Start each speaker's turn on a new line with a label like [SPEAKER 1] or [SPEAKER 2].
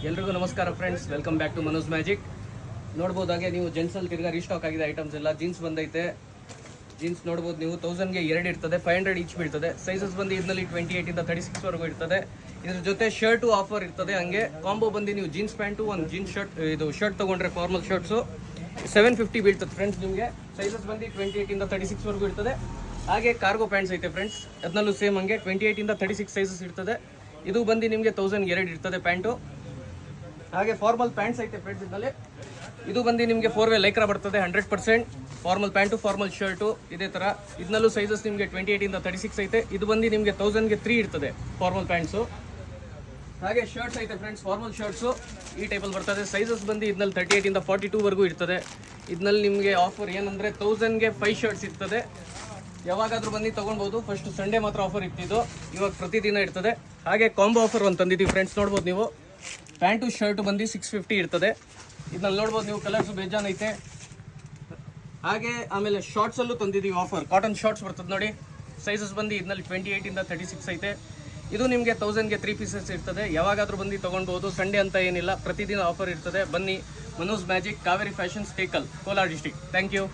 [SPEAKER 1] ಎಲ್ರಿಗೂ ನಮಸ್ಕಾರ friends, welcome back to Manoj magic. ನೋಡ್ಬೋದಾಗೆ ನೀವು ಜೆಂಟ್ಸಲ್ಲಿ ತಿರ್ಗಾ ರೀಸ್ಟಾಕ್ ಆಗಿದೆ ಐಟಮ್ಸ್ ಎಲ್ಲ. ಜೀನ್ಸ್ ಬಂದೈತೆ. ಜೀನ್ಸ್ ನೋಡ್ಬೋದು ನೀವು 1000ಗೆ 2 ಇರ್ತದೆ, 500 ಈಚ್ ಬೀಳ್ತದೆ. ಸೈಜಸ್ ಬಂದು ಇದರಲ್ಲಿ 28 ಇಂದ 36 ವರೆಗೂ ಇರ್ತದೆ. ಇದ್ರ ಜೊತೆ ಶರ್ಟು ಆಫರ್ ಇರ್ತದೆ. ಹಂಗೆ ಕಾಂಬೋ ಬಂದು ನೀವು ಜೀನ್ಸ್ ಪ್ಯಾಂಟು ಒಂದು ಜೀನ್ಸ್ ಶರ್ಟ್, ಇದು ಶರ್ಟ್ ತೊಗೊಂಡ್ರೆ ಫಾರ್ಮಲ್ ಶರ್ಟ್ಸು 750 ಬೀಳ್ತದೆ ಫ್ರೆಂಡ್ಸ್ ನಿಮಗೆ. ಸೈಜಸ್ ಬಂದು 28 ಇಂದ 36 ವರೆಗೂ ಇರ್ತದೆ. ಹಾಗೆ ಕಾರ್ಗೋ ಪ್ಯಾಂಟ್ಸ್ ಐತೆ ಫ್ರೆಂಡ್ಸ್, ಅದನ್ನಲ್ಲೂ ಸೇಮ್ ಹಂಗೆ 28 ಇಂದ 36 ಸೈಜಸ್ ಇರ್ತದೆ. ಇದು ಬಂದು ನಿಮಗೆ 1002 ಇರ್ತದೆ ಪ್ಯಾಂಟು. ಹಾಗೆ ಫಾರ್ಮಲ್ ಪ್ಯಾಂಟ್ಸ್ ಐತೆ ಫ್ರೆಂಡ್ಸ್ ಇದರಲ್ಲಿ. ಇದು ಬಂದು ನಿಮಗೆ 4 ವೇ ಲೈಕ್ರಾ ಬರ್ತದೆ 100%. ಫಾರ್ಮಲ್ ಪ್ಯಾಂಟು, ಫಾರ್ಮಲ್ ಶರ್ಟು ಇದೇ ಥರ. ಇದನ್ನಲ್ಲೂ ಸೈಜಸ್ ನಿಮಗೆ 28 ಇಂದ 36 ಐತೆ. ಇದು ಬಂದು ನಿಮಗೆ 1000ಗೆ 3 ಇರ್ತದೆ ಫಾರ್ಮಲ್ ಪ್ಯಾಂಟ್ಸು. ಹಾಗೆ ಶರ್ಟ್ಸ್ ಐತೆ ಫ್ರೆಂಡ್ಸ್, ಫಾರ್ಮಲ್ ಶರ್ಟ್ಸು ಈ ಟೈಪಲ್ಲಿ ಬರ್ತದೆ. ಸೈಜಸ್ ಬಂದು ಇದರಲ್ಲಿ 38 ಇಂದ 42 ವರೆಗೂ ಇರ್ತದೆ. ಇದರಲ್ಲಿ ನಿಮಗೆ ಆಫರ್ ಏನಂದರೆ 1000ಗೆ 5 ಶರ್ಟ್ಸ್ ಇರ್ತದೆ. ಯಾವಾಗಾದರೂ ಬಂದು ತೊಗೊಳ್ಬೋದು. ಫಸ್ಟ್ ಸಂಡೇ ಮಾತ್ರ ಆಫರ್ ಇರ್ತಿದ್ದು, ಇವಾಗ ಪ್ರತಿದಿನ ಇರ್ತದೆ. ಹಾಗೆ ಕಾಂಬೋ ಆಫರ್ ಒಂದು ತಂದಿದ್ದೀವಿ ಫ್ರೆಂಡ್ಸ್, ನೋಡ್ಬೋದು ನೀವು. ಪ್ಯಾಂಟು ಶರ್ಟು ಬಂದು 650 ಇರ್ತದೆ. ಇದನ್ನಲ್ಲಿ ನೋಡ್ಬೋದು ನೀವು, ಕಲರ್ಸು ಬೇಜಾನ್ ಐತೆ. ಹಾಗೆ ಆಮೇಲೆ ಶಾರ್ಟ್ಸಲ್ಲೂ ತಂದಿದ್ದೀವಿ ಆಫರ್. ಕಾಟನ್ ಶಾರ್ಟ್ಸ್ ಬರ್ತದೆ ನೋಡಿ. ಸೈಜಸ್ ಬಂದು ಇದರಲ್ಲಿ 28 ಇಂದ 36 ಐತೆ. ಇದು ನಿಮಗೆ 1000ಗೆ 3 ಪೀಸಸ್ ಇರ್ತದೆ. ಯಾವಾಗಾದರೂ ಬಂದು ತೊಗೊಳ್ಬೋದು. ಸಂಡೇ ಅಂತ ಏನಿಲ್ಲ, ಪ್ರತಿದಿನ ಆಫರ್ ಇರ್ತದೆ. ಬನ್ನಿ, Manoj magic, Kaveri fashions, Tekal, Kolara district. Thank you.